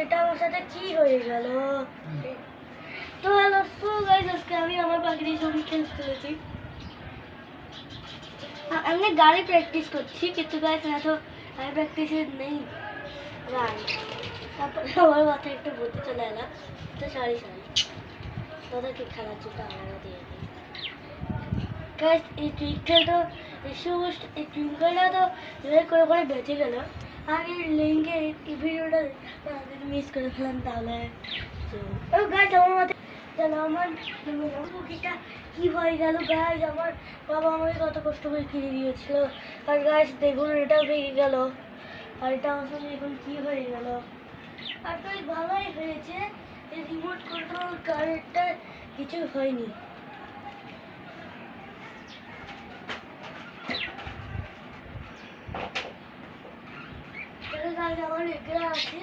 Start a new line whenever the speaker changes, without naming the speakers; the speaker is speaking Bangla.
এটা আমার সাথে কি হয়ে গেল? তো হ্যালো তো গাইস, আজকে আমি আমার পাখির ছবি খেলতে চলেছি। আমি গাড়ি প্র্যাকটিস করছি, কিন্তু গাইস না তো গাড়ি প্র্যাকটিসে নেই গাড়ি। তারপরে আমার মাথায় একটু বুদ্ধি চলে এলো, তো সরি তাদেরকে খেলার জন্য আমরা দিয়ে দিই। গাইস এই টুইঙ্কেলটা এই টুইঙ্কেলটা তো এভাবে করে বেঁচে গেল। আর এই লিঙ্কে এই ভিডিওটা মিস করে ফেলাম তাহলে। তো গাইস আমার মাথায় আমার মুরগিটা কি হয়ে গেল গাইস? আমার বাবা আমাকে কত কষ্ট করে কিনে দিয়েছিল, আর গাইস দেখুন এটাও ভেঙে গেল। আর এটা আমার সঙ্গে এখন কি হয়ে গেল? আর তো ভালোই হয়েছে, এই রিমোট কন্ট্রোল কারেন্টটা কিছু হয়নি। আমার এগুলো আছে।